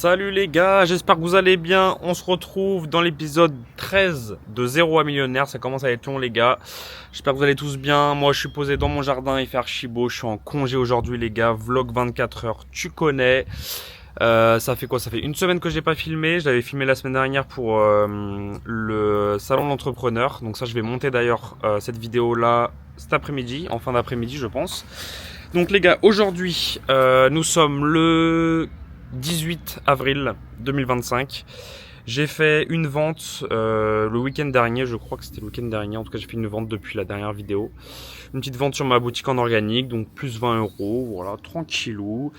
Salut les gars, j'espère que vous allez bien. On se retrouve dans l'épisode 13 de 0 à millionnaire. Ça commence à être long les gars. J'espère que vous allez tous bien. Moi je suis posé dans mon jardin, il fait archi beau. Je suis en congé aujourd'hui les gars. Vlog 24 heures, tu connais. Ça fait quoi? Ça fait une semaine que j'ai pas filmé. Je l'avais filmé la semaine dernière pour le salon de l'entrepreneur. Donc ça je vais monter d'ailleurs cette vidéo là cet après-midi, en fin d'après-midi je pense. Donc les gars, aujourd'hui nous sommes le 18 avril 2025. J'ai fait une vente le week-end dernier, je crois que c'était le week-end dernier. En tout cas, j'ai fait une vente depuis la dernière vidéo. Une petite vente sur ma boutique en organique, donc plus 20 €, voilà, tranquillou.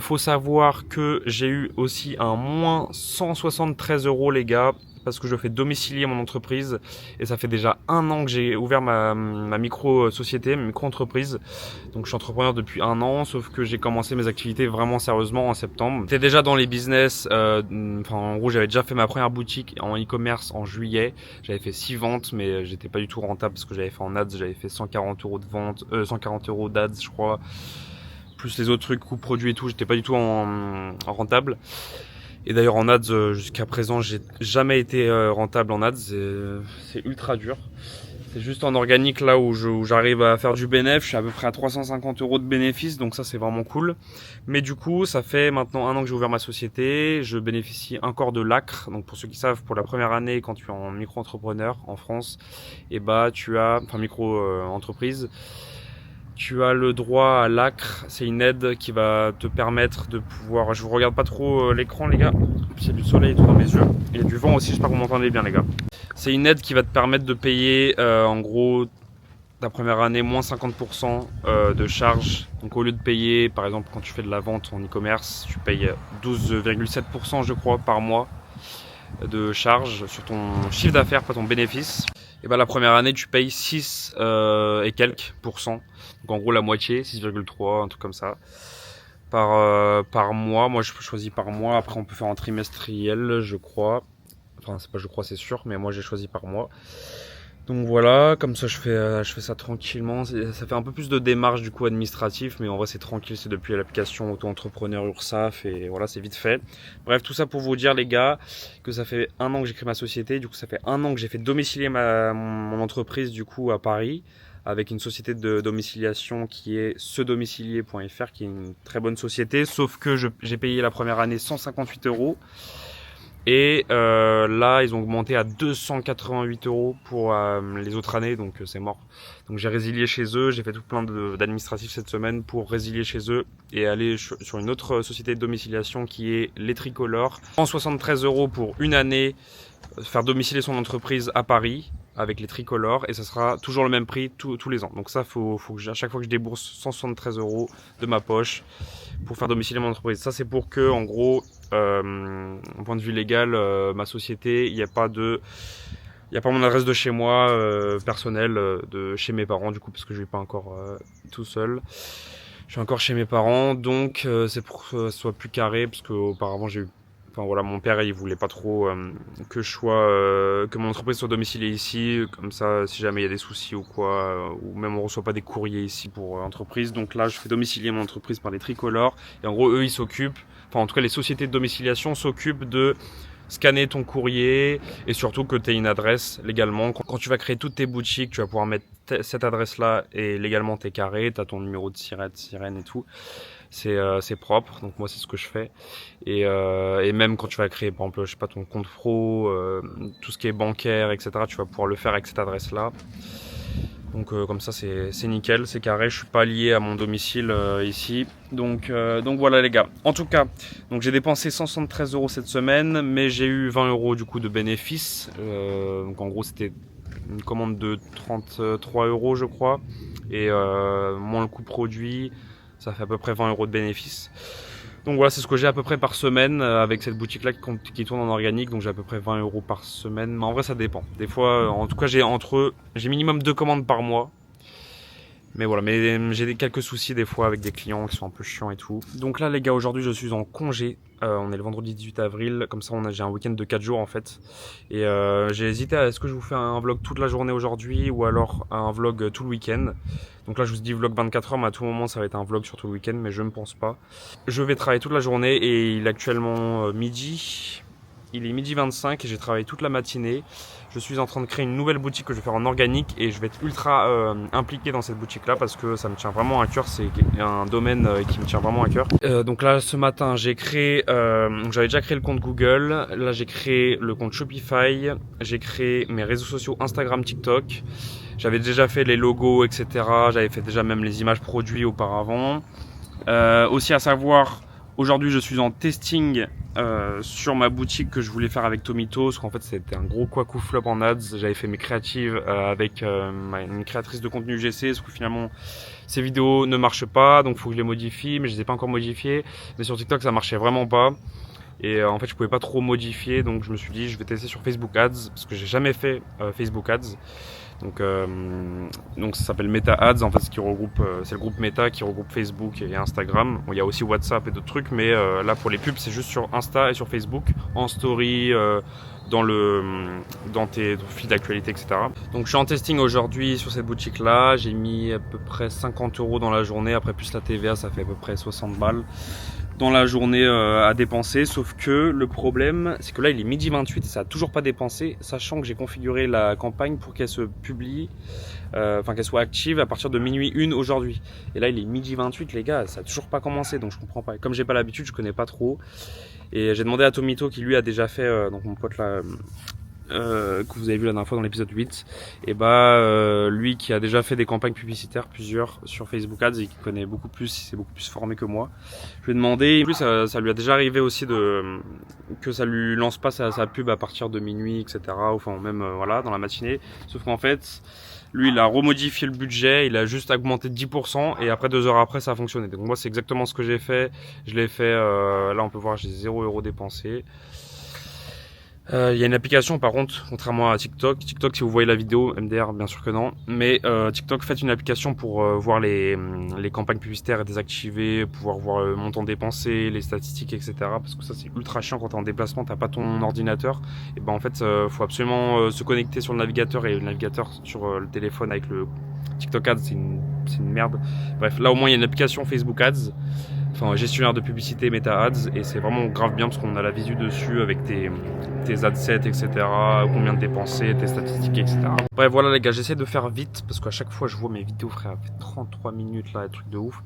Faut savoir que j'ai eu aussi un moins 173 € les gars, parce que je fais domicilier mon entreprise et ça fait déjà un an que j'ai ouvert ma micro-société, ma micro-entreprise. Donc je suis entrepreneur depuis un an, sauf que j'ai commencé mes activités vraiment sérieusement en septembre. J'étais déjà dans les business, en gros j'avais déjà fait ma première boutique en e-commerce en juillet. J'avais fait 6 ventes mais j'étais pas du tout rentable parce que j'avais fait en ads, j'avais fait 140 € de vente, 140 € d'ads je crois. Plus les autres trucs, coûts produits et tout, j'étais pas du tout en rentable. Et d'ailleurs en ads, jusqu'à présent, j'ai jamais été rentable en ads. C'est ultra dur. C'est juste en organique là où j'arrive à faire du bénéfice. Je suis à peu près à 350 € de bénéfice, donc ça c'est vraiment cool. Mais du coup, ça fait maintenant un an que j'ai ouvert ma société. Je bénéficie encore de l'ACRE. Donc pour ceux qui savent, pour la première année, quand tu es en micro-entrepreneur en France, et micro-entreprise, tu as le droit à l'ACRE, c'est une aide qui va te permettre de pouvoir... Je vous regarde pas trop l'écran les gars, c'est du soleil tout dans mes yeux. Il y a du vent aussi, j'espère que vous m'entendez bien les gars. C'est une aide qui va te permettre de payer en gros ta première année moins 50% de charges. Donc au lieu de payer par exemple quand tu fais de la vente en e-commerce, tu payes 12,7% je crois par mois de charges sur ton chiffre d'affaires, pas ton bénéfice. Et ben la première année tu payes 6 et quelques pourcents. Donc en gros la moitié, 6,3, un truc comme ça. Par mois, moi je choisis par mois, après on peut faire en trimestriel je crois. Enfin c'est pas je crois c'est sûr, mais moi j'ai choisi par mois. Donc voilà, comme ça je fais ça tranquillement. Ça fait un peu plus de démarches du coup administratif, mais en vrai c'est tranquille, c'est depuis l'application auto-entrepreneur URSAF et voilà c'est vite fait. Bref, tout ça pour vous dire les gars que ça fait un an que j'ai créé ma société, du coup ça fait un an que j'ai fait domicilier mon entreprise du coup à Paris avec une société de domiciliation qui est sedomicilier.fr qui est une très bonne société, sauf que j'ai payé la première année 158 €. Et là, ils ont augmenté à 288 € pour les autres années, donc c'est mort. Donc j'ai résilié chez eux, j'ai fait tout plein d'administratifs cette semaine pour résilier chez eux et aller sur une autre société de domiciliation qui est les Tricolores. 173 € pour une année, faire domicilier son entreprise à Paris avec les Tricolores et ça sera toujours le même prix tous les ans. Donc ça, faut que à chaque fois que je débourse 173 € de ma poche pour faire domicilier mon entreprise. Ça c'est pour que, en gros, au point de vue légal, ma société, il n'y a pas mon adresse de chez moi personnelle, de chez mes parents du coup, parce que je ne vis pas encore tout seul. Je suis encore chez mes parents, donc c'est pour que ce soit plus carré, parce qu'auparavant mon père il voulait pas trop que mon entreprise soit domiciliée ici, comme ça si jamais il y a des soucis ou quoi, ou même on reçoit pas des courriers ici pour l'entreprise. Donc là je fais domicilier mon entreprise par les Tricolores et en gros eux ils s'occupent, en tout cas les sociétés de domiciliation s'occupent de scanner ton courrier et surtout que tu aies une adresse légalement. Quand tu vas créer toutes tes boutiques, tu vas pouvoir mettre cette adresse là et légalement t'es carré, t'as ton numéro de sirène et tout. C'est propre, donc moi c'est ce que je fais. Et même quand tu vas créer par exemple, je sais pas, ton compte pro, tout ce qui est bancaire, etc., tu vas pouvoir le faire avec cette adresse là. Donc comme ça c'est nickel, c'est carré, je suis pas lié à mon domicile ici. Donc voilà les gars. En tout cas, donc j'ai dépensé 173 € cette semaine, mais j'ai eu 20 € du coup de bénéfice. Donc en gros c'était une commande de 33 € je crois. Et moins le coût produit, ça fait à peu près 20 € de bénéfice. Donc voilà, c'est ce que j'ai à peu près par semaine avec cette boutique là qui tourne en organique. Donc j'ai à peu près 20 € par semaine, mais en vrai ça dépend. Des fois, en tout cas j'ai minimum 2 commandes par mois. Mais voilà, mais j'ai quelques soucis des fois avec des clients qui sont un peu chiants et tout. Donc là les gars, aujourd'hui je suis en congé. On est le vendredi 18 avril, comme ça j'ai un week-end de 4 jours en fait. Et j'ai hésité à est-ce que je vous fais un vlog toute la journée aujourd'hui ou alors un vlog tout le week-end. Donc là je vous dis vlog 24 heures, mais à tout moment ça va être un vlog sur tout le week-end, mais je ne pense pas. Je vais travailler toute la journée et il est actuellement midi. Il est midi 25 et j'ai travaillé toute la matinée. Je suis en train de créer une nouvelle boutique que je vais faire en organique et je vais être ultra impliqué dans cette boutique là parce que ça me tient vraiment à cœur. C'est un domaine qui me tient vraiment à cœur. Donc là ce matin j'ai créé, j'avais déjà créé le compte Google. Là j'ai créé le compte Shopify. J'ai créé mes réseaux sociaux Instagram, TikTok. J'avais déjà fait les logos, etc. J'avais fait déjà même les images produits auparavant. Aussi à savoir, aujourd'hui je suis en testing sur ma boutique que je voulais faire avec Tomito, parce qu'en fait c'était un gros quack ou flop en ads. J'avais fait mes créatives avec une créatrice de contenu UGC, sauf que finalement ces vidéos ne marchent pas, donc il faut que je les modifie, mais je les ai pas encore modifiées. Mais sur TikTok ça marchait vraiment pas. Et en fait je pouvais pas trop modifier, donc je me suis dit je vais tester sur Facebook Ads, parce que j'ai jamais fait Facebook Ads. Donc ça s'appelle Meta Ads en fait, ce qui regroupe, c'est le groupe Meta qui regroupe Facebook et Instagram. Bon, il y a aussi WhatsApp et d'autres trucs, mais là pour les pubs c'est juste sur Insta et sur Facebook, en story, dans tes fils d'actualité, etc. Donc je suis en testing aujourd'hui sur cette boutique là. J'ai mis à peu près 50 € dans la journée, après plus la TVA ça fait à peu près 60 balles dans la journée à dépenser, sauf que le problème c'est que là il est midi 28 et ça a toujours pas dépensé, sachant que j'ai configuré la campagne pour qu'elle se publie, enfin qu'elle soit active à partir de minuit 1 aujourd'hui. Et là il est midi 28 les gars, ça a toujours pas commencé, donc je comprends pas. Et comme j'ai pas l'habitude, je connais pas trop. Et j'ai demandé à Tomito qui lui a déjà fait, donc mon pote là, que vous avez vu la dernière fois dans l'épisode 8, et lui qui a déjà fait des campagnes publicitaires, plusieurs sur Facebook Ads et qui connaît beaucoup plus, il s'est beaucoup plus formé que moi. Je lui ai demandé, en plus ça lui a déjà arrivé aussi que ça lui lance pas sa pub à partir de minuit, etc. Enfin même voilà, dans la matinée. Sauf qu'en fait, lui il a remodifié le budget, il a juste augmenté de 10% et après 2 heures après ça a fonctionné. Donc moi c'est exactement ce que j'ai fait. Je l'ai fait, là on peut voir j'ai 0 € dépensé. Il y a une application par contre, contrairement à TikTok. TikTok, si vous voyez la vidéo, MDR bien sûr que non. Mais TikTok, faites une application pour voir les campagnes publicitaires et désactiver, pouvoir voir le montant dépensé, les statistiques, etc. Parce que ça c'est ultra chiant quand t'es en déplacement, t'as pas ton ordinateur. Et ben en fait, faut absolument se connecter sur le navigateur, et le navigateur sur le téléphone avec le TikTok Ads, c'est une merde. Bref, là au moins il y a une application Facebook Ads. Enfin, gestionnaire de publicité Meta Ads, et c'est vraiment grave bien parce qu'on a la visu dessus avec tes adsets, etc. Combien de dépenser, tes statistiques, etc. Bref, voilà les gars, j'essaie de faire vite parce qu'à chaque fois je vois mes vidéos, frère, fait 33 minutes là, un truc de ouf.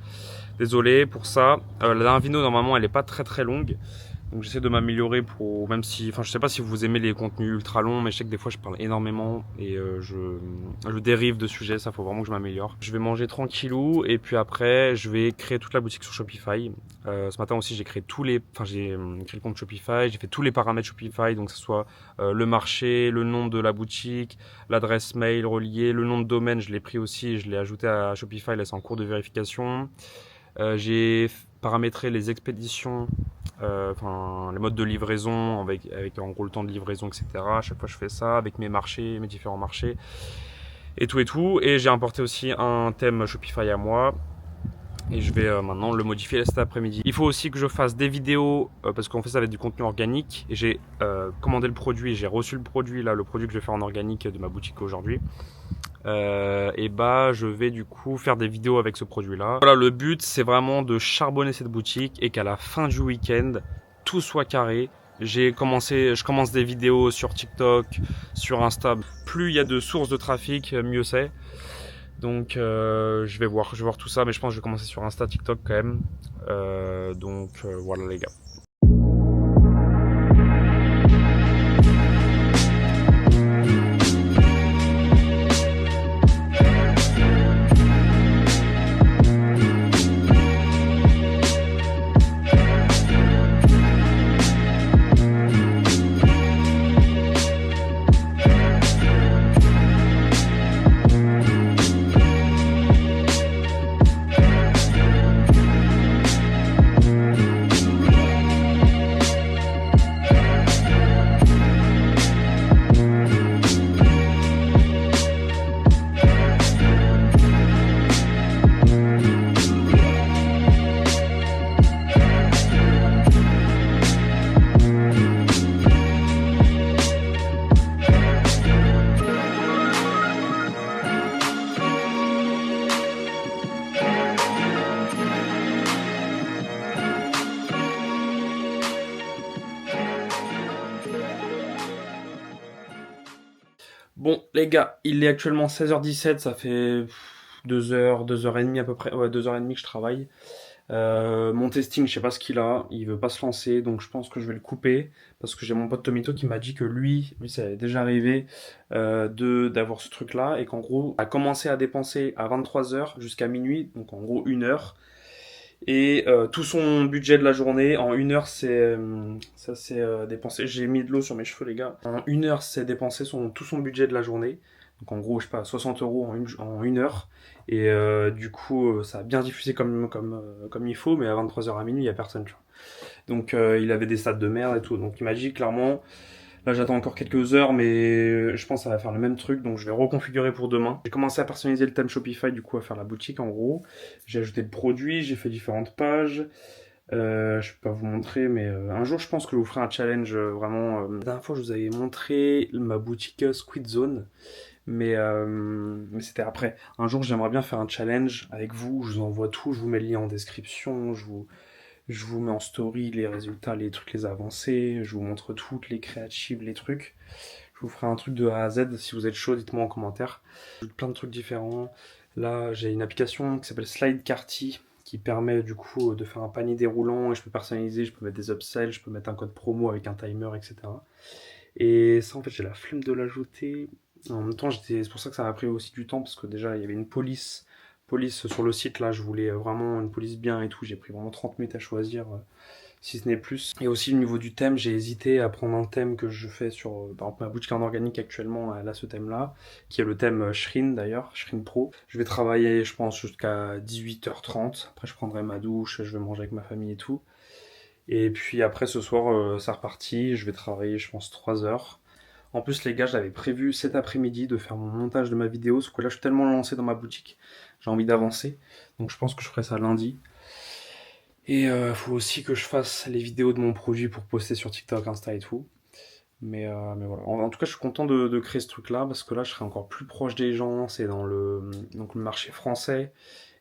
Désolé pour ça. La dernière vidéo normalement elle est pas très longue. Donc j'essaie de m'améliorer pour, même si, enfin je sais pas si vous aimez les contenus ultra longs, mais je sais que des fois je parle énormément et je dérive de sujets, ça faut vraiment que je m'améliore. Je vais manger tranquillou et puis après je vais créer toute la boutique sur Shopify. Ce matin aussi j'ai créé j'ai créé le compte Shopify, j'ai fait tous les paramètres Shopify, donc que ce soit le marché, le nom de la boutique, l'adresse mail reliée, le nom de domaine, je l'ai pris aussi et je l'ai ajouté à Shopify, là c'est en cours de vérification. J'ai paramétré les expéditions, les modes de livraison avec en gros le temps de livraison, etc. À chaque fois je fais ça avec mes marchés, mes différents marchés et tout. Et j'ai importé aussi un thème Shopify à moi et je vais maintenant le modifier cet après-midi. Il faut aussi que je fasse des vidéos parce qu'en fait ça va être du contenu organique et j'ai commandé le produit, j'ai reçu le produit là, le produit que je vais faire en organique de ma boutique aujourd'hui. Je vais du coup faire des vidéos avec ce produit là. Voilà, le but c'est vraiment de charbonner cette boutique et qu'à la fin du week-end tout soit carré. Je commence des vidéos sur TikTok, sur Insta. Plus il y a de sources de trafic, mieux c'est. Donc je vais voir tout ça, mais je pense que je vais commencer sur Insta, TikTok quand même. Voilà les gars. Bon, les gars, il est actuellement 16h17, ça fait 2 heures, 2 heures et demie à peu près, ouais, 2 heures et demie que je travaille. Mon testing, je sais pas ce qu'il a, il veut pas se lancer, donc je pense que je vais le couper, parce que j'ai mon pote Tomito qui m'a dit que lui ça est déjà arrivé d'avoir ce truc-là, et qu'en gros, a commencé à dépenser à 23h jusqu'à minuit, donc en gros 1 heure, et tout son budget de la journée, en 1 heure, ça c'est dépensé. J'ai mis de l'eau sur mes cheveux, les gars. En 1 heure, c'est dépensé tout son budget de la journée. Donc en gros, je sais pas, 60 euros en 1 heure. Et du coup, ça a bien diffusé comme il faut, mais à 23h à minuit, il y a personne, tu vois. Donc il avait des stats de merde et tout. Donc il m'a dit clairement, là, j'attends encore quelques heures, mais je pense que ça va faire le même truc, donc je vais reconfigurer pour demain. J'ai commencé à personnaliser le thème Shopify, du coup, à faire la boutique en gros. J'ai ajouté le produit, j'ai fait différentes pages. Je peux pas vous montrer, mais un jour, je pense que je vous ferai un challenge vraiment. La dernière fois, je vous avais montré ma boutique Squid Zone, mais c'était après. Un jour, j'aimerais bien faire un challenge avec vous. Je vous envoie tout, je vous mets le lien en description, je vous mets en story les résultats, les trucs, les avancées. Je vous montre toutes les créatives, les trucs. Je vous ferai un truc de A à Z. Si vous êtes chaud, dites-moi en commentaire. Plein de trucs différents. Là, j'ai une application qui s'appelle Slide Carty qui permet du coup de faire un panier déroulant et je peux personnaliser, je peux mettre des upsells, je peux mettre un code promo avec un timer, etc. Et ça, en fait, j'ai la flemme de l'ajouter. En même temps, c'est pour ça que ça m'a pris aussi du temps parce que déjà, il y avait une police sur le site. Là, je voulais vraiment une police bien et tout. J'ai pris vraiment 30 minutes à choisir, si ce n'est plus. Et aussi, au niveau du thème, j'ai hésité à prendre un thème que je fais sur, par exemple, ma boutique en organique actuellement. Elle a ce thème-là, qui est le thème Shrine d'ailleurs, Shrine Pro. Je vais travailler, je pense, jusqu'à 18h30. Après, je prendrai ma douche, je vais manger avec ma famille et tout. Et puis après, ce soir, c'est reparti. Je vais travailler, je pense, 3 heures. En plus, les gars, j'avais prévu cet après-midi de faire mon montage de ma vidéo, sauf que là, je suis tellement lancé dans ma boutique, j'ai envie d'avancer. Donc, je pense que je ferai ça lundi. Et faut aussi que je fasse les vidéos de mon produit pour poster sur TikTok, Insta et tout. Mais voilà. En tout cas, je suis content de créer ce truc-là parce que là, je serai encore plus proche des gens. C'est dans donc le marché français.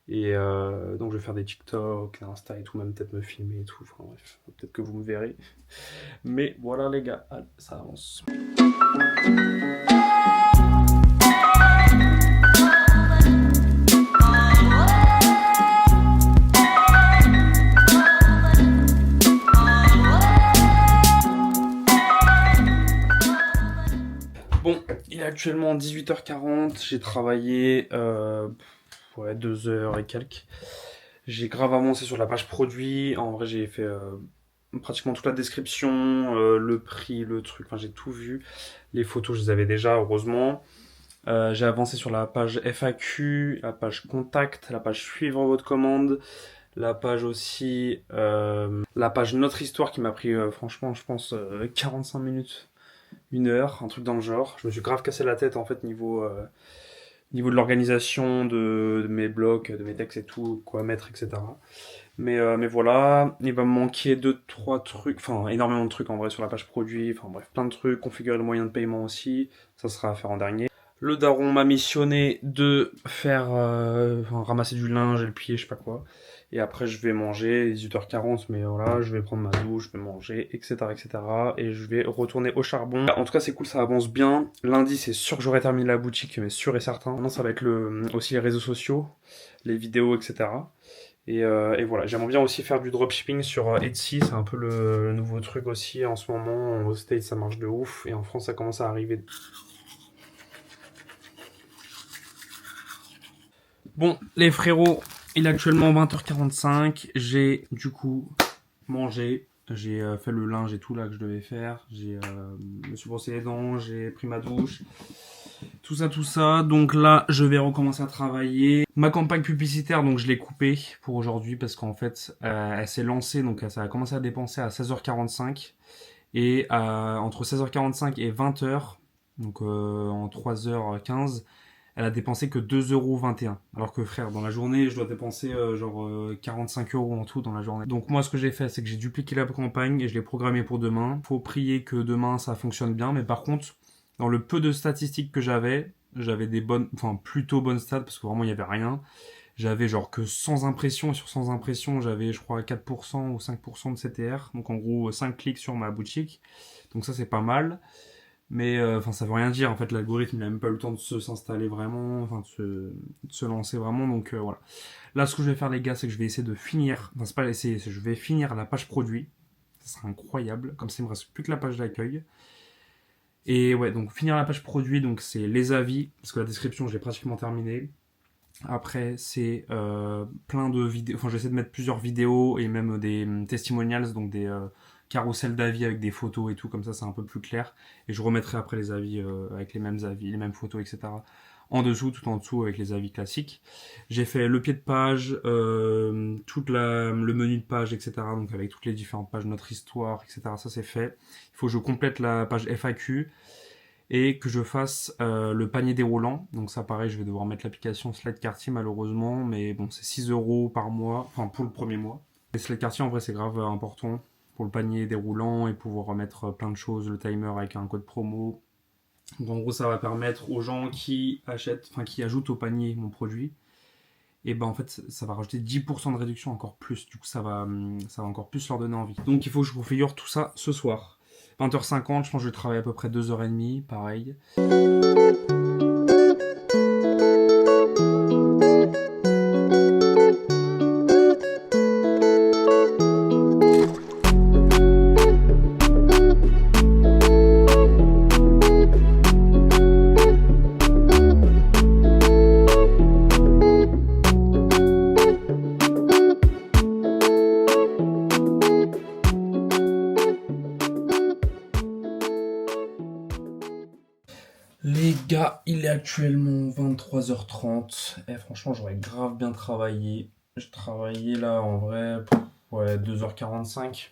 Et donc, je vais faire des TikTok, Insta et tout, même peut-être me filmer et tout. Enfin bref, peut-être que vous me verrez. Mais voilà, les gars, allez, ça avance. Bon, il est actuellement 18h40. J'ai travaillé ouais, 2 heures et quelques. J'ai grave avancé sur la page produit. En vrai, j'ai fait pratiquement toute la description, le prix, le truc. Enfin, j'ai tout vu. Les photos, je les avais déjà, heureusement. J'ai avancé sur la page FAQ, la page contact, la page suivre votre commande, la page aussi, la page notre histoire qui m'a pris franchement, je pense, 45 minutes, 1 heure, un truc dans le genre. Je me suis grave cassé la tête en fait niveau de l'organisation de mes blocs, de mes textes et tout, quoi mettre, etc. Mais voilà, il va me manquer 2-3 trucs, enfin énormément de trucs en vrai sur la page produit, enfin bref, plein de trucs, configurer le moyen de paiement aussi, ça sera à faire en dernier. Le daron m'a missionné de faire, enfin, ramasser du linge et le plier, je sais pas quoi. Et après, je vais manger, 18h40, mais voilà, je vais prendre ma douche, je vais manger, etc., etc. Et je vais retourner au charbon. En tout cas, c'est cool, ça avance bien. Lundi, c'est sûr que j'aurai terminé la boutique, mais sûr et certain. Maintenant, ça va être aussi les réseaux sociaux, les vidéos, etc. Et voilà, j'aimerais bien aussi faire du dropshipping sur Etsy, c'est un peu le nouveau truc aussi en ce moment. Aux States, ça marche de ouf, et en France, ça commence à arriver. Bon, les frérots, il est actuellement 20h45. J'ai du coup mangé. J'ai fait le linge et tout là que je devais faire. Me suis brossé les dents, j'ai pris ma douche. Tout ça, tout ça. Donc là, je vais recommencer à travailler. Ma campagne publicitaire, donc je l'ai coupée pour aujourd'hui parce qu'en fait, elle s'est lancée. Donc ça a commencé à dépenser à 16h45. Et entre 16h45 et 20h, donc en 3h15, elle a dépensé que 2,21€. Alors que frère, dans la journée, je dois dépenser genre 45€ en tout dans la journée. Donc moi, ce que j'ai fait, c'est que j'ai dupliqué la campagne et je l'ai programmée pour demain. Faut prier que demain, ça fonctionne bien. Mais par contre, dans le peu de statistiques que j'avais des bonnes, enfin plutôt bonnes stats parce que vraiment, il n'y avait rien. J'avais genre que 100 impressions, et sur 100 impressions, j'avais je crois 4% ou 5% de CTR. Donc en gros, 5 clics sur ma boutique. Donc ça, c'est pas mal. Mais enfin, ça veut rien dire. En fait, l'algorithme, il a même pas eu le temps de s'installer vraiment, enfin, de se lancer vraiment. Donc voilà. Là, ce que je vais faire, les gars, c'est que je vais essayer de finir. Enfin, c'est pas essayer, c'est je vais finir la page produit. Ça sera incroyable. Comme ça, il me reste plus que la page d'accueil. Et ouais, donc finir la page produit, donc c'est les avis, parce que la description, je l'ai pratiquement terminée. Après, c'est plein de vidéos. Enfin, j'essaie de mettre plusieurs vidéos et même des testimonials, donc des carousels d'avis avec des photos et tout, comme ça c'est un peu plus clair. Et je remettrai après les avis avec les mêmes avis, les mêmes photos, etc. En dessous, tout en dessous avec les avis classiques. J'ai fait le pied de page, le menu de page, etc. Donc avec toutes les différentes pages, notre histoire, etc. Ça c'est fait. Il faut que je complète la page FAQ et que je fasse le panier déroulant. Donc ça pareil, je vais devoir mettre l'application Slide Quartier malheureusement, mais bon, c'est 6 € par mois, enfin pour le premier mois. Et Slide Quartier en vrai c'est grave important pour le panier déroulant et pouvoir remettre plein de choses, le timer avec un code promo. Donc en gros ça va permettre aux gens qui achètent, enfin qui ajoutent au panier mon produit, et ben en fait ça va rajouter 10% de réduction encore plus, du coup ça va encore plus leur donner envie. Donc il faut que je configure tout ça ce soir. 20h50, je pense que je vais travailler à peu près 2h30, pareil. Les gars, il est actuellement 23h30. Et franchement, j'aurais grave bien travaillé. Je travaillais là en vrai, ouais, 2h45.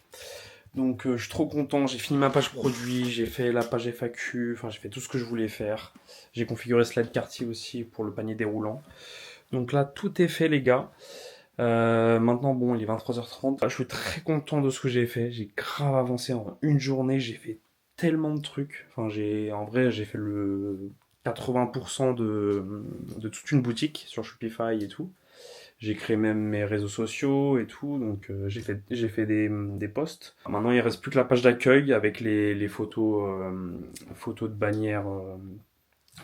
Donc je suis trop content. J'ai fini ma page produit, j'ai fait la page FAQ, enfin j'ai fait tout ce que je voulais faire. J'ai configuré Slide Quartier aussi pour le panier déroulant. Donc là, tout est fait, les gars. Maintenant, bon, il est 23h30. Je suis très content de ce que j'ai fait. J'ai grave avancé en une journée. J'ai fait tellement de trucs. Enfin, en vrai, j'ai fait le 80% de toute une boutique sur Shopify et tout. J'ai créé même mes réseaux sociaux et tout. Donc, j'ai fait des posts. Maintenant, il reste plus que la page d'accueil avec les photos, photos de bannières.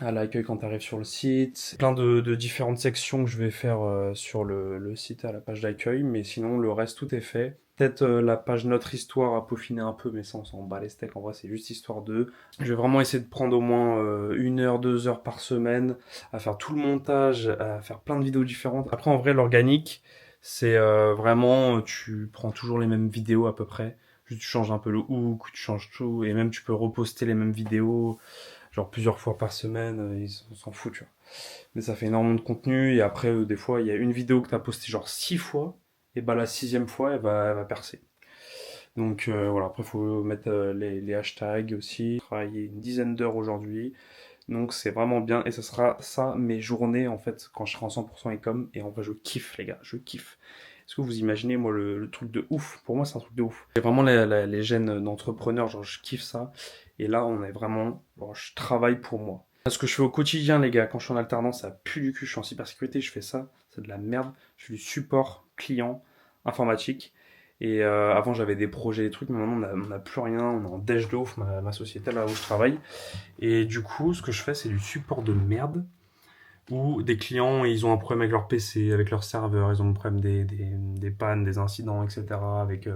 À l'accueil quand tu arrives sur le site. Plein de différentes sections que je vais faire sur le site à la page d'accueil, mais sinon le reste tout est fait. Peut-être la page Notre Histoire à peaufiner un peu, mais ça on s'en bat les steaks, en vrai c'est juste histoire d'eux. Je vais vraiment essayer de prendre au moins 1 heure, 2 heures par semaine, à faire tout le montage, à faire plein de vidéos différentes. Après en vrai l'organique, c'est vraiment, tu prends toujours les mêmes vidéos à peu près. Juste tu changes un peu le hook, tu changes tout, et même tu peux reposter les mêmes vidéos genre plusieurs fois par semaine, on s'en fout, tu vois. Mais ça fait énormément de contenu, et après, des fois, il y a une vidéo que tu as postée genre 6 fois, et bah la 6e fois, elle va percer. Donc voilà, après, il faut mettre les hashtags aussi. J'ai travaillé une dizaine d'heures aujourd'hui, donc c'est vraiment bien, et ce sera ça mes journées, en fait, quand je serai en 100% e-com, et en vrai, je kiffe, les gars, je kiffe. Est-ce que vous imaginez, moi, le truc de ouf? Pour moi, c'est un truc de ouf. C'est vraiment les gènes d'entrepreneur, genre, je kiffe ça. Et là, on est vraiment, bon, je travaille pour moi. Ce que je fais au quotidien, les gars, quand je suis en alternance, ça pue du cul. Je suis en cybersécurité, je fais ça, c'est de la merde. Je fais du support client informatique. Et avant, j'avais des projets, des trucs, mais maintenant, on n'a plus rien. On est en déj de ouf, ma société, là où je travaille. Et du coup, ce que je fais, c'est du support de merde. Où des clients, ils ont un problème avec leur PC, avec leur serveur, ils ont un problème des pannes, des incidents, etc. avec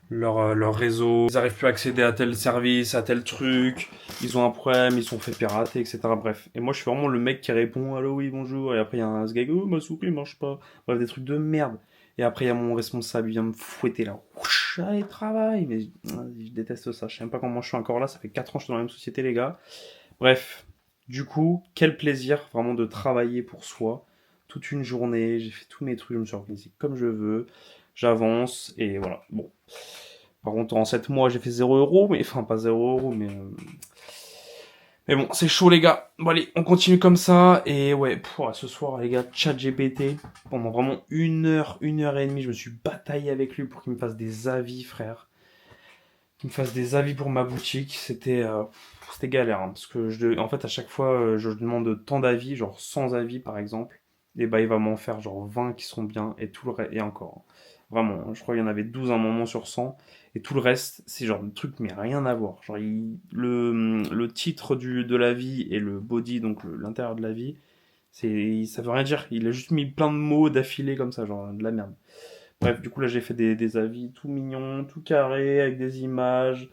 leur réseau. Ils n'arrivent plus à accéder à tel service, à tel truc. Ils ont un problème, ils sont fait pirater, etc. Bref. Et moi, je suis vraiment le mec qui répond «Allô, oui, bonjour». Et après, il y a un ce gars «Oh, ma souris marche pas». Bref, des trucs de merde. Et après, il y a mon responsable, il vient me fouetter là. Ouch, allez, travail. Mais je déteste ça. Je sais même pas comment je suis encore là. Ça fait 4 ans que je suis dans la même société, les gars. Bref. Du coup, quel plaisir vraiment de travailler pour soi. Toute une journée, j'ai fait tous mes trucs, je me suis organisé comme je veux. J'avance et voilà. Bon. Par contre, en 7 mois, j'ai fait 0 €, mais enfin pas 0 €, mais bon, c'est chaud les gars. Bon allez, on continue comme ça. Et ouais, ce soir les gars, ChatGPT, pendant vraiment 1 heure, 1 heure et demie, je me suis bataillé avec lui pour qu'il me fasse des avis, frère. Qu'il me fasse des avis pour ma boutique. C'était galère, hein, parce que en fait à chaque fois, je demande tant d'avis, genre 100 avis par exemple. Et bah il va m'en faire genre 20 qui sont bien et tout le reste, et encore, hein. Vraiment, je crois qu'il y en avait 12 à un moment sur 100. Et tout le reste, c'est genre des trucs mais rien à voir. Genre le titre de la vie et le body, donc l'intérieur de la vie, ça veut rien dire. Il a juste mis plein de mots d'affilée comme ça, genre de la merde. Bref, du coup là j'ai fait des avis tout mignons, tout carrés, avec des images.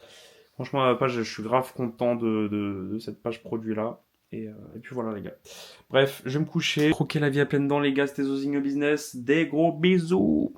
Franchement, la page, je suis grave content de cette page produit là. Et puis voilà les gars. Bref, je vais me coucher. Croquer la vie à pleines dents les gars, c'était Zozing Business. Des gros bisous.